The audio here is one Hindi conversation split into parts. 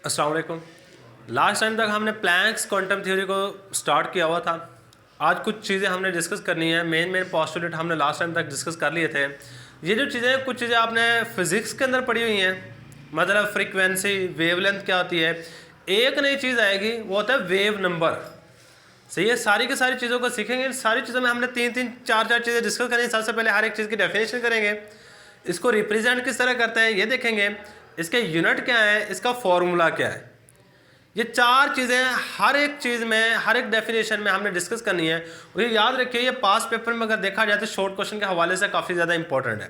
अस्सलाम वालेकुम। लास्ट टाइम तक हमने प्लैंक्स क्वांटम थ्योरी को स्टार्ट किया हुआ था। आज कुछ चीज़ें हमने डिस्कस करनी है। मेन पोस्टुलेट हमने लास्ट टाइम तक डिस्कस कर लिए थे। ये जो चीज़ें कुछ चीज़ें आपने फिज़िक्स के अंदर पढ़ी हुई हैं, मतलब फ्रीक्वेंसी, वेवलेंथ क्या होती है। एक नई चीज़ आएगी, वो होता है वेव नंबर। सही है, सारी की सारी चीज़ों को सीखेंगे। इन सारी चीज़ों में हमने तीन चार चीज़ें डिस्कस करेंगे। सबसे पहले हर एक चीज़ की डेफिनेशन करेंगे, इसको रिप्रेजेंट किस तरह करते हैं ये देखेंगे, इसके यूनिट क्या है, इसका फॉर्मूला क्या है। ये चार चीज़ें हर एक चीज़ में, हर एक डेफिनेशन में हमने डिस्कस करनी है। और ये याद रखिए, ये पास पेपर में अगर देखा जाए तो शॉर्ट क्वेश्चन के हवाले से काफ़ी ज़्यादा इंपॉर्टेंट है।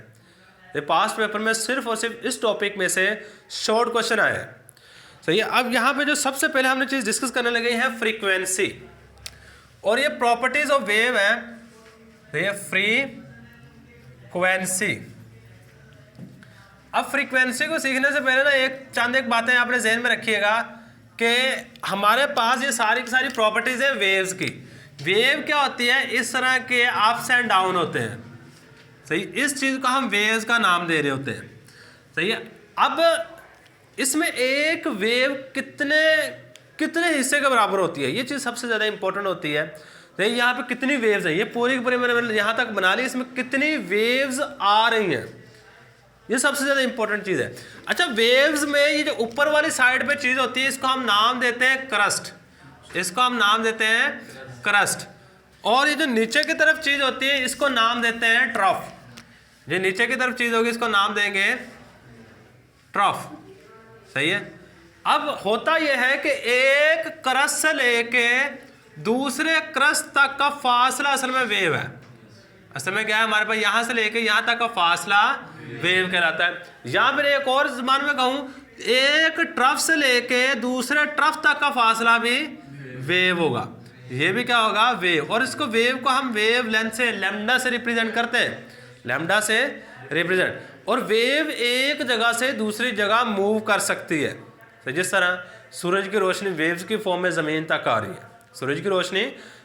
ये पास पेपर में सिर्फ और सिर्फ इस टॉपिक में से शॉर्ट क्वेश्चन आए हैं। सही है। अब यहाँ पे जो सबसे पहले हमने चीज़ डिस्कस करने लगे हैं फ्रीक्वेंसी, और ये प्रॉपर्टीज ऑफ वेव है। ये फ्रीक्वेंसी। अब फ्रीक्वेंसी को सीखने से पहले ना एक बातें आपने जहन में रखिएगा कि हमारे पास ये सारी की सारी प्रॉपर्टीज है वेव्स की। वेव क्या होती है, इस तरह के अप्स एंड डाउन होते हैं। सही, इस चीज़ को हम वेव्स का नाम दे रहे होते हैं। सही है। अब इसमें एक वेव कितने हिस्से के बराबर होती है, ये चीज़ सबसे ज़्यादा इंपॉर्टेंट होती है। तो यहाँ पे कितनी वेव्स है, ये पूरी की पूरी मैंने यहाँ तक बना ली, इसमें कितनी वेव्स आ रही हैं, ये सबसे ज़्यादा इंपॉर्टेंट चीज़ है। अच्छा, वेव्स में ये जो ऊपर वाली साइड पे चीज़ होती है, इसको हम नाम देते हैं क्रस्ट। इसको हम नाम देते हैं क्रस्ट। और ये जो नीचे की तरफ चीज़ होती है, इसको नाम देते हैं ट्रफ। जो नीचे की तरफ चीज़ होगी, इसको नाम देंगे ट्रफ। सही है। अब होता यह है कि एक क्रस्ट से लेके दूसरे क्रस्ट तक का फासला असल में वेव है। असल में क्या है, हमारे पास यहाँ से लेके यहाँ तक का फासला वेव कहलाता है। या फिर एक और ज़बान में कहूँ, एक ट्रफ से लेके दूसरे ट्रफ तक का फासला भी वेव होगा। ये भी क्या होगा, वेव। और इसको वेव को हम वेव लेंथ से, लैम्डा से रिप्रेजेंट करते हैं, लैम्डा से रिप्रेजेंट। और वेव एक जगह से दूसरी जगह मूव कर सकती है। तो जिस तरह सूरज की रोशनी वेव्स की फॉर्म में ज़मीन तक आ रही है, सूरज की रोशनी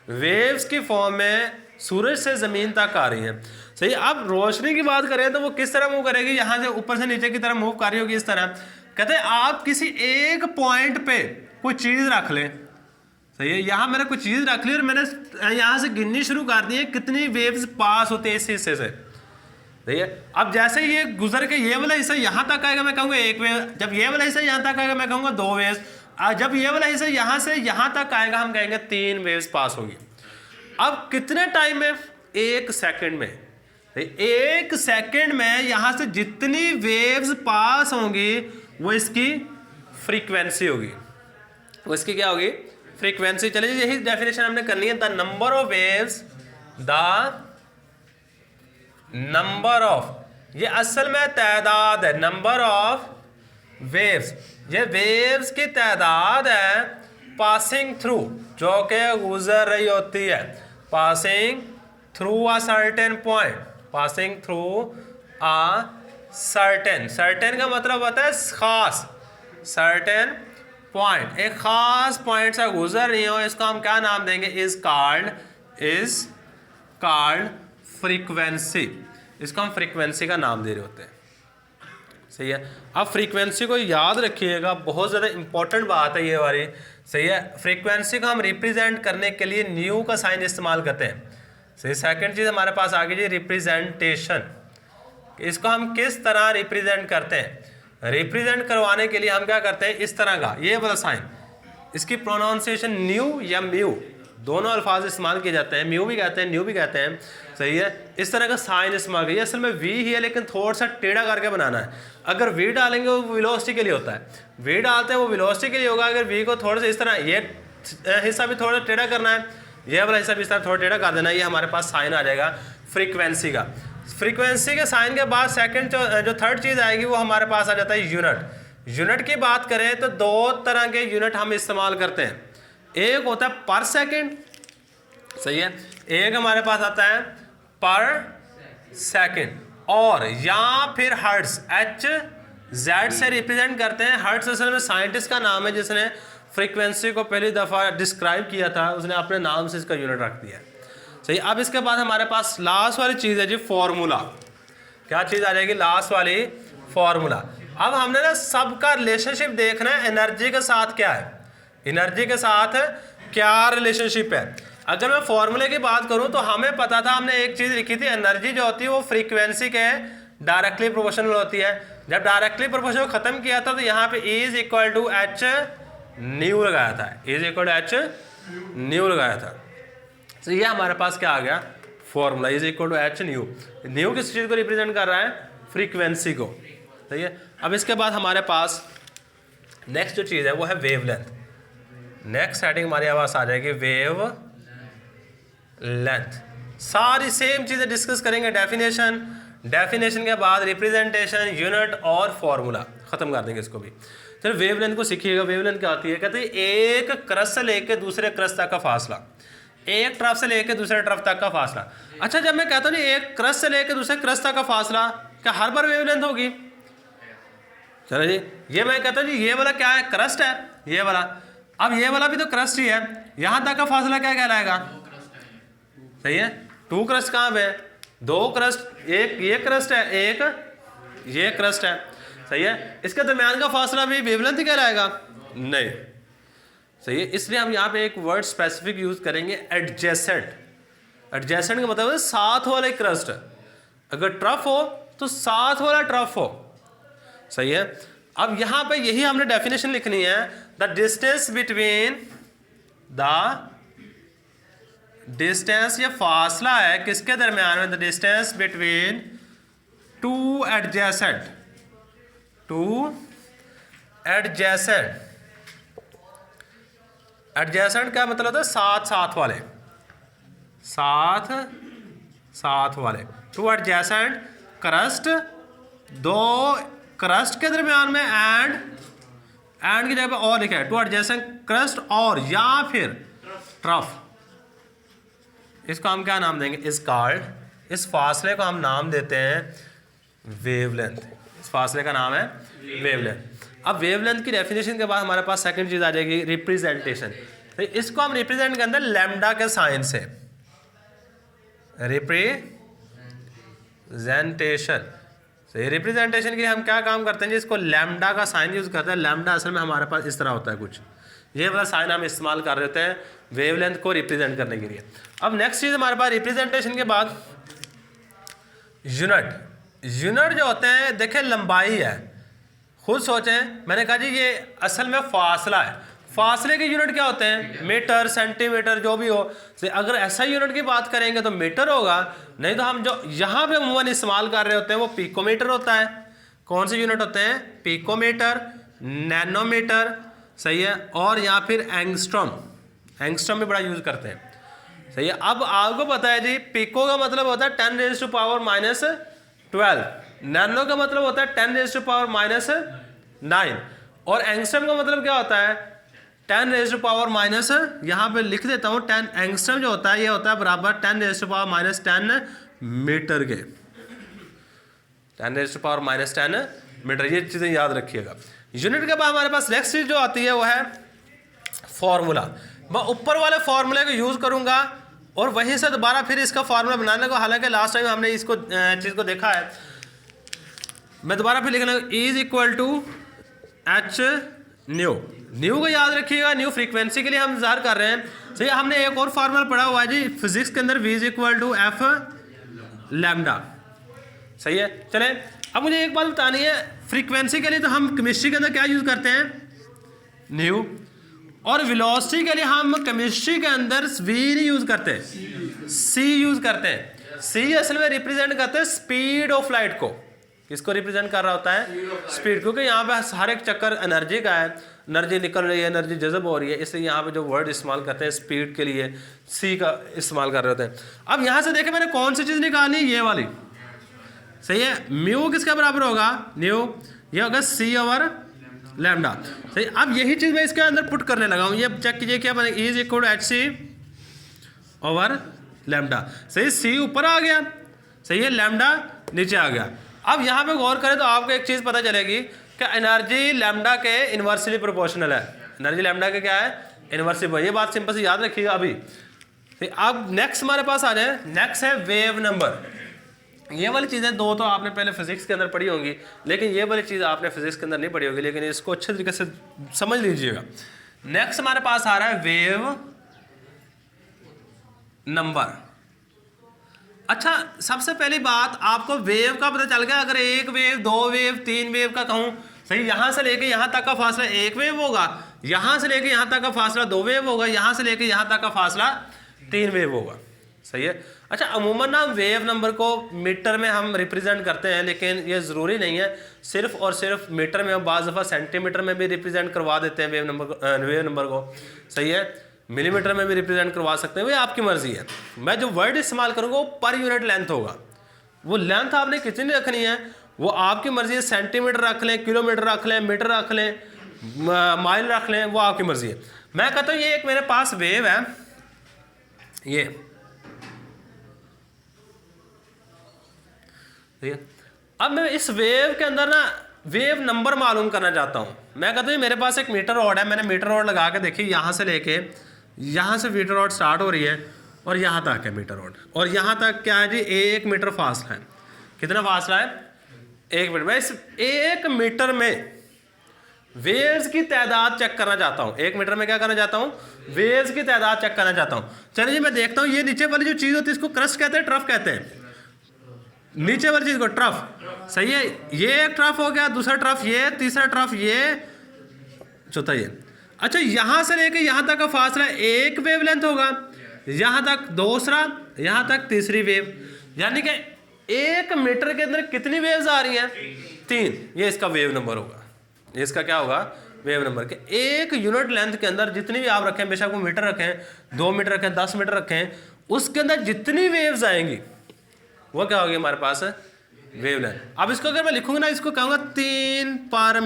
वेव्स की फॉर्म में सूरज से ज़मीन तक आ रही है। सही। अब रोशनी की बात करें तो वो किस तरह मूव करेगी, यहाँ से ऊपर से नीचे की तरफ मूव कर रही होगी इस तरह। कहते हैं आप किसी एक पॉइंट पे कोई चीज़ रख लें। सही है। यहाँ मैंने कोई चीज़ रख ली और मैंने यहाँ से गिननी शुरू कर दी है कितनी वेव्स पास होते हैं इस हिस्से से। सही है। अब जैसे ये गुजर के ये वाला हिस्सा यहाँ तक आएगा, मैं कहूँगा एक वेव। जब ये वाला हिस्सा यहाँ तक आएगा, मैं कहूँगा दो वेव्स। जब ये वाला हिस्सा यहाँ से यहाँ तक आएगा, हम कहेंगे तीन वेव्स पास होगी। अब कितने टाइम में, एक सेकंड में। एक सेकंड में यहाँ से जितनी वेव्स पास होंगी वो इसकी फ्रीक्वेंसी होगी। वो इसकी क्या होगी, फ्रीक्वेंसी। चलिए, यही डेफिनेशन हमने करनी है। The number of waves, the number of, ये असल में तादाद है, नंबर ऑफ वेव्स, ये वेव्स की तादाद है पासिंग थ्रू, जो कि गुजर रही होती है। Passing through a certain point, passing through a certain, certain का मतलब होता है खास, सर्टेन पॉइंट, एक खास पॉइंट से गुजर रही हो, इसको हम क्या नाम देंगे, इज कॉल्ड फ्रीक्वेंसी। इसको हम फ्रीक्वेंसी का नाम दे रहे होते हैं। सही है। अब फ्रीक्वेंसी को याद रखिएगा, बहुत ज़्यादा इंपॉर्टेंट बात है ये वाली। सही है। फ्रीक्वेंसी को हम रिप्रेजेंट करने के लिए न्यू का साइन इस्तेमाल करते हैं। सही। सेकंड चीज़ हमारे पास आ गई जी रिप्रेजेंटेशन। इसको हम किस तरह रिप्रेजेंट करते हैं, रिप्रेजेंट करवाने के लिए हम क्या करते हैं, इस तरह का ये वाला साइन, इसकी प्रोनाउंसिएशन न्यू या म्यू, दोनों अल्फाज इस्तेमाल किए जाते हैं। म्यू भी कहते हैं, न्यू भी कहते हैं। सही है। इस तरह का साइन इस्तेमाल किया, असल में वी ही है लेकिन थोड़ा सा टेढ़ा करके बनाना है। अगर वी डालेंगे वो वेलोसिटी के लिए होता है, वी डालते हैं वो वेलोसिटी के लिए होगा। अगर वी को थोड़ा सा इस तरह, ये हिस्सा भी थोड़ा टेढ़ा करना है, ये वाला हिस्सा भी इस तरह थोड़ा टेढ़ा कर देना है, ये हमारे पास साइन आ जाएगा फ्रीक्वेंसी का। फ्रीक्वेंसी के साइन के बाद सेकंड जो थर्ड चीज़ आएगी वो हमारे पास आ जाता है यूनिट। यूनिट की बात करें तो दो तरह के यूनिट हम इस्तेमाल करते हैं। एक होता है पर सेकंड। सही है। एक हमारे पास आता है पर सेकंड, और या फिर हर्ट्ज, HZ से रिप्रेजेंट करते हैं। हर्ट्ज असल में साइंटिस्ट का नाम है जिसने फ्रीक्वेंसी को पहली दफ़ा डिस्क्राइब किया था, उसने अपने नाम से इसका यूनिट रख दिया। सही। अब इसके बाद हमारे पास लास्ट वाली चीज़ है जी फॉर्मूला। क्या चीज़ आ जाएगी, लास्ट वाली फॉर्मूला। अब हमने ना सबका रिलेशनशिप देखना है एनर्जी के साथ क्या है, एनर्जी के साथ क्या रिलेशनशिप है। अगर मैं फॉर्मूले की बात करूं तो हमें पता था, हमने एक चीज लिखी थी, एनर्जी जो होती है वो फ्रीक्वेंसी के डायरेक्टली प्रोपोर्शनल होती है। जब डायरेक्टली प्रोपोर्शनल खत्म किया था तो यहाँ पे is equal to H nu लगाया था, is equal to H nu लगाया था। तो ये हमारे पास क्या आ गया formula, is equal to H nu. Nu किस चीज को रिप्रेजेंट कर रहा है, फ्रीक्वेंसी को, सही है। अब इसके बाद हमारे पास नेक्स्ट जो चीज है वो है वेवलेंथ। नेक्स्ट हेडिंग हमारी आवाज आ जाएगी वेव लेंथ। सारी सेम चीजें डिस्कस करेंगे, डेफिनेशन, डेफिनेशन के बाद रिप्रेजेंटेशन, यूनिट और फॉर्मूला, खत्म कर देंगे इसको भी। चलो वेवलेंथ को सीखिएगा। वेवलेंथ क्या होती है, कहते हैं एक क्रस्ट से लेकर दूसरे क्रस्ट तक का फासला, एक तरफ से लेकर दूसरे तरफ तक का फासला। अच्छा, जब मैं कहता हूँ एक क्रस्ट से लेकर दूसरे क्रस्ट तक का फासला, क्या हर बार वेवलेंथ होगी? चलो जी, ये मैं कहता हूँ जी ये वाला क्या है, क्रस्ट है ये वाला। अब ये वाला भी तो क्रस्ट ही है, यहां तक का फासला क्या कहलाएगा, सही है। टू क्रस्ट कहाँ पे, दो क्रस्ट, एक ये क्रस्ट है, एक ये क्रस्ट है, सही है। इसके दरमियान का फासला भी वेवलेंथ ही कहलाएगा? नहीं, सही है। इसलिए हम यहाँ पे एक वर्ड स्पेसिफिक यूज करेंगे, एडजेसेंट। एडजेसेंट का मतलब है साथ वाले क्रस्ट। अगर ट्रफ हो तो साथ वाला ट्रफ हो, सही है। अब यहाँ पे यही हमने डेफिनेशन लिखनी है, the distance between, the distance, ये फासला है किसके दरमियान में, the distance between two adjacent, two adjacent. Adjacent क्या मतलब होता है, साथ साथ वाले, साथ साथ वाले। टू एडजेसेंट क्रस्ट, दो क्रस्ट के दरमियान में एंड की जगह पे और लिखा है, टू एडजेसेंट क्रस्ट और या फिर ट्रफ। इसको हम क्या नाम देंगे, इस कॉल्ड, इस फासले को हम नाम देते हैं वेवलेंथ। इस फासले का नाम है वेवलेंथ। अब वेवलेंथ की डेफिनेशन के बाद हमारे पास सेकंड चीज आ जाएगी रिप्रेजेंटेशन। तो इसको हम रिप्रेजेंट के अंदर लैम्डा के साइन से, रिप्रेजेंटेशन। तो रिप्रेजेंटेशन के लिए हम क्या काम करते हैं जी, इसको लैम्डा का साइन यूज करते हैं। लैम्डा असल में हमारे पास इस तरह होता है कुछ, ये वाला साइन हम इस्तेमाल कर रहे होते हैं वेवलेंथ को रिप्रेजेंट करने के लिए। अब नेक्स्ट चीज हमारे पास रिप्रेजेंटेशन के बाद यूनिट। यूनिट जो होते हैं, देखें लंबाई है, खुद सोचें, मैंने कहा जी ये असल में फासला है, फासले के यूनिट क्या होते हैं, मीटर, सेंटीमीटर, जो भी हो। अगर ऐसा यूनिट की बात करेंगे तो मीटर होगा, नहीं तो हम जो यहाँ पे अमूमन इस्तेमाल कर रहे होते हैं वो पिकोमीटर होता है। कौन से यूनिट होते हैं, पिकोमीटर, नैनोमीटर, सही है, और या फिर एंगस्ट्रॉम। एंगस्ट्रॉम भी बड़ा यूज करते हैं, सही है। अब आपको पता है जी पिको का मतलब होता है 10⁻⁻12, नैनो का मतलब होता है 10⁻⁻9, और एंगस्ट्रॉम का मतलब क्या होता है 10⁻⁻, यहाँ पे लिख देता हूँ 10। एंगस्ट्रॉम जो होता है ये होता है बराबर 10⁻⁻10 मीटर के, 10⁻⁻10 मीटर। ये चीज़ें याद रखिएगा। यूनिट के बाद हमारे पास नेक्स्ट चीज जो आती है वो है फॉर्मूला। मैं ऊपर वाले फॉर्मूले को यूज करूंगा और वहीं से दोबारा फिर इसका फॉर्मूला बनाने को, हालांकि लास्ट टाइम हमने इसको चीज को देखा है, मैं दोबारा फिर लिखना is equal to H nu. Nu को याद रखिएगा, न्यू फ्रीक्वेंसी के लिए हम ज़ाहिर कर रहे हैं। सही, हमने एक और फार्मूला पढ़ा हुआ है जी फिजिक्स के अंदर, V is equal to F lambda, सही है। चले, अब मुझे एक बात बतानी है, फ्रीक्वेंसी के लिए तो हम केमिस्ट्री के अंदर क्या यूज करते हैं, न्यू, और वेलोसिटी के लिए हम केमिस्ट्री के अंदर वी नहीं यूज करते, सी यूज करते हैं। सी असल में रिप्रेजेंट करते हैं स्पीड ऑफ लाइट को। किसको रिप्रेजेंट कर रहा होता है, स्पीड, क्योंकि यहाँ पे हर एक चक्कर एनर्जी का है, एनर्जी निकल रही है, एनर्जी जज़ब हो रही है, इसलिए यहाँ पे जो वर्ड इस्तेमाल करते हैं स्पीड के लिए सी का इस्तेमाल कर रहे होते हैं। अब यहाँ से देखें मैंने कौन सी चीज़ निकाली, ये वाली, सही है। म्यू किसके बराबर होगा, न्यू, ये होगा सी ओवर लैम्डा, सही। अब यही चीज़ मैं इसके अंदर पुट करने लगा हूँ, ये चेक कीजिए क्या बने, is equal to H C over lambda, सही। सी ऊपर आ गया, सही है, लैम्डा नीचे आ गया। अब यहाँ पे गौर करें तो आपको एक चीज़ पता चलेगी कि एनर्जी लैम्डा के इन्वर्सली प्रोपोर्शनल है। एनर्जी लैम्डा के क्या है, इन्वर्सली। ये बात सिंपल से याद रखिएगा अभी। अब नेक्स्ट हमारे पास आ जाए, नेक्स्ट है वेव नंबर। ये वाली चीज़ें दो तो आपने पहले फिजिक्स के अंदर पढ़ी होंगी, लेकिन ये वाली चीज़ आपने फिजिक्स के अंदर नहीं पढ़ी होगी, लेकिन इसको अच्छे तरीके से समझ लीजिएगा। नेक्स्ट हमारे पास आ रहा है वेव नंबर। अच्छा, सबसे पहली बात आपको वेव का पता चल गया। अगर एक वेव, दो वेव, तीन वेव का कहूं, सही, यहां से लेके यहां तक का फासला एक वेव होगा, यहां से लेके यहां तक का फासला दो वेव होगा, यहां से लेके यहां तक का फासला तीन वेव होगा, सही है। अच्छा, अमूमन ना वेव नंबर को मीटर में हम रिप्रेजेंट करते हैं, लेकिन ये ज़रूरी नहीं है, सिर्फ और सिर्फ मीटर में। हम बाज़ दफ़ा सेंटीमीटर में भी रिप्रेजेंट करवा देते हैं वेव नंबर को, सही है। मिलीमीटर में भी रिप्रेजेंट करवा सकते हैं, वो आपकी मर्जी है। मैं जो वर्ड इस्तेमाल करूँगा वो पर यूनिट लेंथ होगा। वो लेंथ आपने कितनी रखनी है वो आपकी मर्जी है। सेंटीमीटर रख लें, किलोमीटर रख लें, मीटर रख लें, माइल रख लें, वो आपकी मर्जी है। मैं कहता हूँ ये एक मेरे पास वेव है, ये ठीक है। अब मैं इस वेव के अंदर ना वेव नंबर मालूम करना चाहता हूँ। मैं कहता हूँ मेरे पास एक मीटर रॉड है, मैंने मीटर रॉड लगा के देखी, यहाँ से लेके यहाँ से मीटर रॉड स्टार्ट हो रही है और यहाँ तक है मीटर रॉड, और यहाँ तक क्या है जी, 1 मीटर फासला है। कितना फासला है? 1 मीटर। मैं इस 1 मीटर में वेव्स की तादाद चेक करना चाहता हूँ। 1 मीटर में क्या करना चाहता हूँ? वेव्स की तादाद चेक करना चाहता हूँ। चलिए जी, मैं देखता हूँ ये नीचे वाली जो चीज़ होती है इसको क्रस्ट कहते हैं, ट्रफ कहते हैं। नीचे वाली चीज़ को ट्रफ, सही है। ये एक ट्रफ हो गया, दूसरा ट्रफ ये, तीसरा ट्रफ ये, चौथा ये। अच्छा, यहाँ से लेके यहाँ तक का फासला एक वेवलेंथ होगा, यहाँ तक दूसरा, यहाँ तक तीसरी वेव, यानी कि 1 मीटर के अंदर कितनी वेव्स आ रही हैं? 3। ये इसका वेव नंबर होगा। ये इसका क्या होगा? वेव नंबर के 1 यूनिट लेंथ के अंदर जितनी भी आप रखें, बेशक वो मीटर रखें, 2 मीटर रखें, 10 मीटर रखें, उसके अंदर जितनी वेव्स आएंगी वो क्या होगी हमारे पास? Wave length. अब इसको अगर मैं लिखूंगा ना, इसको कहूँगा 3 पर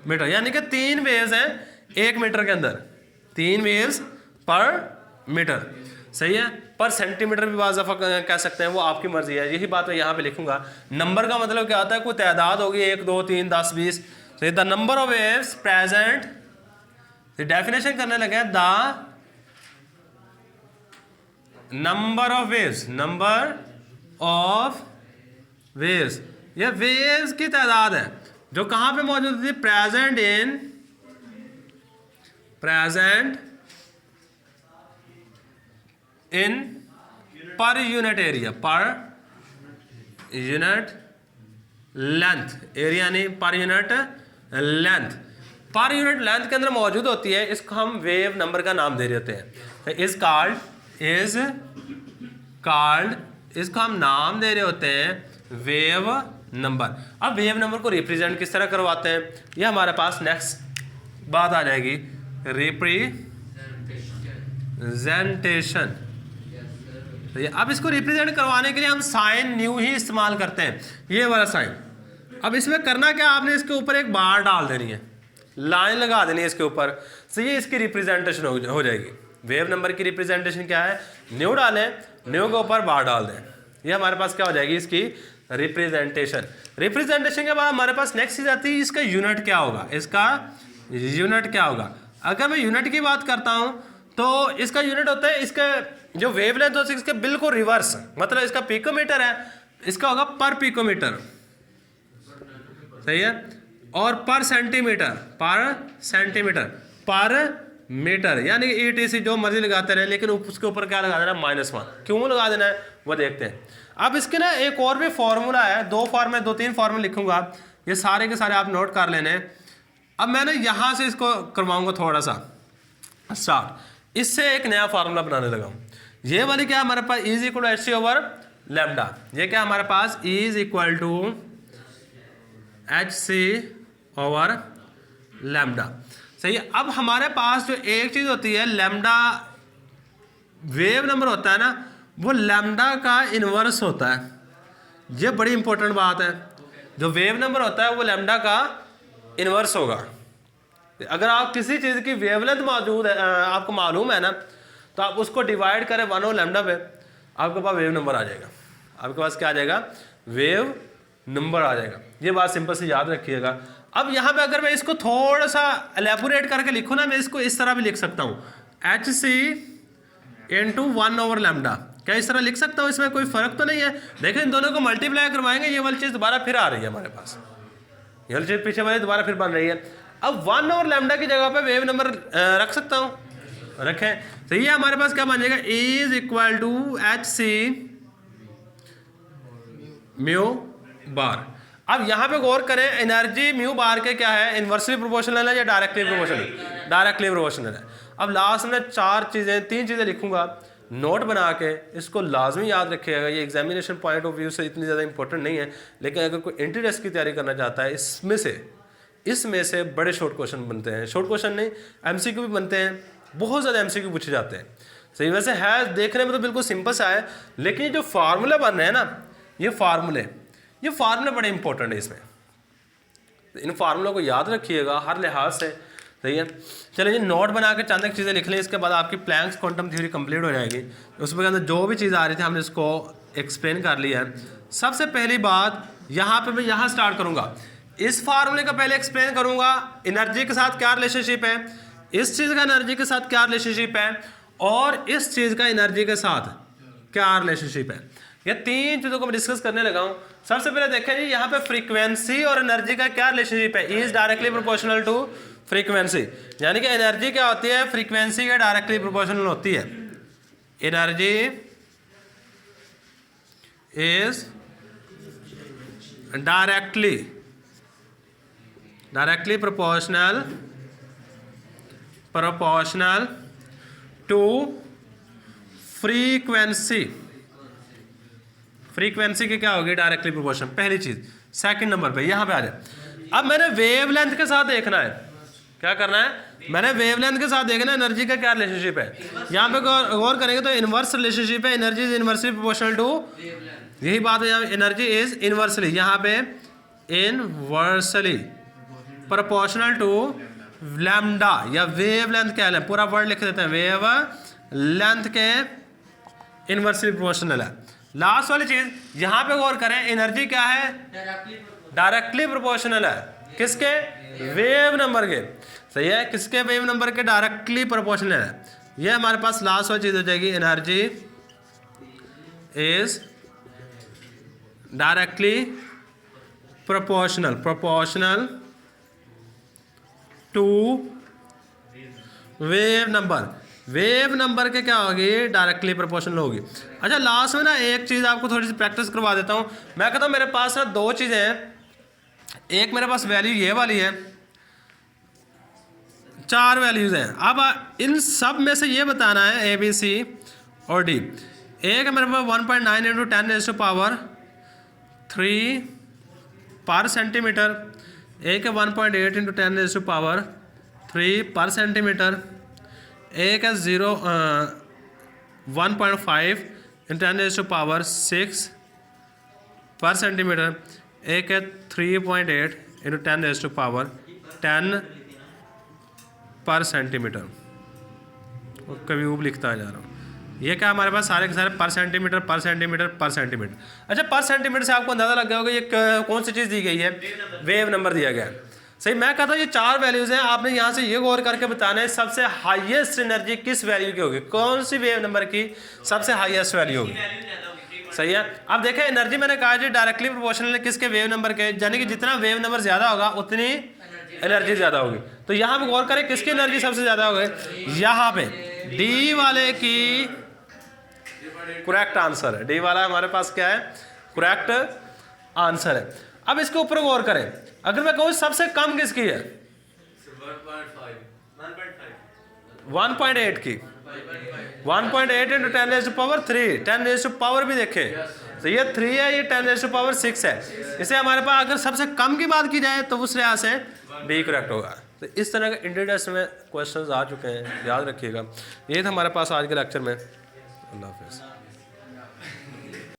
मीटर, यानी कि 3 वेव्स हैं 1 मीटर के अंदर, 3 वेव्स पर मीटर, सही है। पर सेंटीमीटर भी बाज़ दफ़ा कह सकते हैं, वो आपकी मर्जी है। यही बात मैं यहाँ पे लिखूंगा। नंबर का मतलब क्या होता है? कोई तादाद होगी 1 2 3 10 20। The number of waves present, definition करने लगे, the number of waves, number of waves, ये वेव्स की तादाद है जो कहाँ पे मौजूद होती है? Present in per unit area, per unit length, area नहीं, per unit length. Per unit length के अंदर मौजूद होती है, इसको हम वेव नंबर का नाम दे रहे होते हैं। इज कॉल्ड, इसको हम नाम दे रहे होते हैं वेव नंबर। अब वेव नंबर को रिप्रेजेंट किस तरह करवाते हैं, ये हमारे पास नेक्स्ट बात आ जाएगी, रिप्रेजेंटेशन। अब इसको रिप्रेजेंट करवाने के लिए हम साइन न्यू ही इस्तेमाल करते हैं, ये वाला साइन। अब इसमें करना क्या, आपने इसके ऊपर एक बार डाल देनी है, लाइन लगा देनी है इसके ऊपर, तो ये इसकी रिप्रेजेंटेशन हो जाएगी। वेव नंबर की रिप्रेजेंटेशन क्या है? न्यू डालें, न्यू के ऊपर बार डाल दें, ये हमारे पास क्या हो जाएगी? इसकी रिप्रेजेंटेशन। रिप्रेजेंटेशन के बाद हमारे पास नेक्स्ट चीज आती है, इसका यूनिट क्या होगा? इसका यूनिट क्या होगा? अगर मैं यूनिट की बात करता हूं तो इसका यूनिट होता है, इसका जो वेवलेंथ होती है इसके बिल्कुल रिवर्स, मतलब इसका पिकोमीटर है, इसका होगा पर पिकोमीटर, सही है। और पर सेंटीमीटर, पर मीटर, यानी कि ETC जो मर्जी लगाते रहे, लेकिन उसके ऊपर क्या लगा देना? -1। क्यों लगा देना है वो देखते हैं। अब इसके ना एक और भी फॉर्मूला है, 2-3 फॉर्मूला लिखूंगा, ये सारे के सारे आप नोट कर लेने। अब मैं ना यहाँ से इसको करवाऊंगा थोड़ा सा स्टार्ट, इससे एक नया फार्मूला बनाने लगा हूँ। ये वाली क्या हमारे पास? Is equal to HC/λ। ये क्या हमारे पास? इज इक्वल टू HC/λ, सही है। अब हमारे पास जो एक चीज होती है लैम्डा, वेव नंबर होता है ना, वो लैम्डा का इनवर्स होता है। ये बड़ी इंपॉर्टेंट बात है, जो वेव नंबर होता है वो लैम्डा का इनवर्स होगा। अगर आप किसी चीज की वेवलेंथ मौजूद है, आपको मालूम है ना, तो आप उसको डिवाइड करें 1/λ पे, आपके पास वेव नंबर आ जाएगा। आपके पास क्या आ जाएगा? वेव नंबर आ जाएगा। ये बात सिंपल से याद रखिएगा। अब यहाँ पे अगर मैं इसको थोड़ा सा एलेबोरेट करके लिखूँ ना, मैं इसको इस तरह भी लिख सकता हूँ, HC × 1/λ। क्या इस तरह लिख सकता हूँ? इसमें कोई फर्क तो नहीं है। देखिए इन दोनों को मल्टीप्लाई करवाएंगे, ये वाली चीज़ दोबारा फिर आ रही है हमारे पास, ये वाली चीज़ पीछे वाली दोबारा फिर बन रही है। अब 1 और लैम्डा की जगह पे वेव नंबर रख सकता हूँ, रखें। तो ये हमारे पास क्या बन जाएगा, is equal to H C mu bar. अब यहाँ पे गौर करें, एनर्जी म्यू बार के क्या है, इन्वर्सली प्रोपोर्शनल है या डायरेक्टली प्रोपोर्शनल? डायरेक्टली प्रोपोर्शनल है। अब लास्ट में 3 चीज़ें लिखूंगा, नोट बना के इसको लाजमी याद रखिएगा। ये एग्जामिनेशन पॉइंट ऑफ व्यू से इतनी ज़्यादा इंपॉर्टेंट नहीं है, लेकिन अगर कोई एंट्री टेस्ट की तैयारी करना चाहता है, इसमें से बड़े शॉर्ट क्वेश्चन बनते हैं, शॉर्ट क्वेश्चन नहीं एमसीक्यू भी बनते हैं, बहुत ज़्यादा एमसीक्यू पूछे जाते हैं। सही वैसे है देखने में तो बिल्कुल सिंपल सा है, लेकिन ये जो फार्मूले बन रहे हैं ना, ये फार्मूले बड़े इंपॉर्टेंट है इसमें। इन फार्मूलों को याद रखिएगा हर लिहाज से। सही है, चलिए नोट बना के चंद एक चीज़ें लिख लें, इसके बाद आपकी प्लैंक्स क्वांटम थ्योरी कंप्लीट हो जाएगी। उसमें अंदर जो भी चीज़ आ रही थी हमने इसको एक्सप्लेन कर लिया है। सबसे पहली बात यहाँ पे मैं यहाँ स्टार्ट करूँगा, इस फार्मूले का पहले एक्सप्लेन करूँगा, एनर्जी के साथ क्या रिलेशनशिप है, इस चीज़ का एनर्जी के साथ क्या रिलेशनशिप है, और इस चीज़ का एनर्जी के साथ क्या रिलेशनशिप है। ये 3 चीज़ों को मैं डिस्कस करने लगा हूँ। सबसे पहले देखें जी, यहाँ पे फ्रीक्वेंसी और एनर्जी का क्या रिलेशनशिप है, is directly proportional to frequency. यानी कि एनर्जी क्या होती है, फ्रीक्वेंसी के डायरेक्टली प्रोपोर्शनल होती है। Energy is directly proportional to frequency की क्या होगी, डायरेक्टली प्रोपोर्शनल, पहली चीज। सेकंड नंबर पे यहाँ पे आ जाए, अब मैंने वेवलेंथ के साथ देखना है, क्या करना है, मैंने वेवलेंथ के साथ देखना है एनर्जी का क्या रिलेशनशिप है। यहाँ पे गौर करेंगे तो इनवर्स रिलेशनशिप है, energy is inversely proportional to, यही बात है यहाँ, एनर्जी इज इनवर्सली, यहाँ पे इनवर्सली प्रोपोर्शनल टू लैम्डा या वेवलेंथ क्या है, पूरा वर्ड लिख देते हैं, वेव लेंथ के इनवर्सली प्रोपोर्शनल है। लास्ट वाली चीज यहाँ पे गौर करें, एनर्जी क्या है, डायरेक्टली प्रोपोर्शनल है, किसके, वेव नंबर के। सही है, किसके, वेव नंबर के डायरेक्टली प्रोपोर्शनल है। ये हमारे पास लास्ट वाली चीज हो जाएगी, energy is directly proportional to wave number के क्या होगी, डायरेक्टली प्रोपोर्शनल होगी। अच्छा लास्ट में ना एक चीज़ आपको थोड़ी सी प्रैक्टिस करवा देता हूँ। मैं कहता हूँ मेरे पास ना 2 चीज़ें हैं, एक मेरे पास वैल्यू ये वाली है, 4 वैल्यूज़ हैं। अब इन सब में से ये बताना है A B C और D। एक है मेरे पास 1.9 × 10⁻³ पर सेंटीमीटर, एक है 1.8 × 10⁻³ पर सेंटीमीटर, एक है 1.5 × 10⁻⁶ पर सेंटीमीटर, एक है 3.8 × 10⁻10 पर सेंटीमीटर। क्यूब लिखता जा रहा हूँ। ये क्या हमारे पास सारे के सारे पर सेंटीमीटर। अच्छा पर सेंटीमीटर से आपको अंदाजा लग गया होगा ये कौन सी चीज़ दी गई है, वेव नंबर दिया गया है। सही, मैं कहता हूँ ये 4 वैल्यूज़ हैं, आपने यहाँ से ये गौर करके बताना है सबसे हाईएस्ट एनर्जी किस वैल्यू की होगी, कौन सी वेव नंबर की सबसे हाईएस्ट वैल्यू होगी। सही है, अब देखें एनर्जी मैंने कहा जी डायरेक्टली प्रोपोर्शनल है किसके, वेव नंबर के, यानी कि जितना वेव नंबर ज़्यादा होगा उतनी एनर्जी ज़्यादा होगी। तो यहाँ पे गौर करें किसकी एनर्जी सबसे ज़्यादा होगी, यहाँ पे डी वाले की करेक्ट आंसर है, डी वाला हमारे पास क्या है, करेक्ट आंसर है। अब इसके ऊपर गौर करें, अगर मैं कहूँ सबसे कम किसकी है, 1.8 की, 1.8 × 10⁻³ 10⁻³ भी देखें तो ये 3 है, ये 10⁻6 है। इसे हमारे पास अगर सबसे कम की बात की जाए तो उस लिहाज से डी करेक्ट होगा। तो इस तरह के इंटर टेस्ट में क्वेश्चंस आ चुके हैं, याद रखिएगा। ये था हमारे पास आज के लेक्चर में। अल्लाह हाफ़िज़।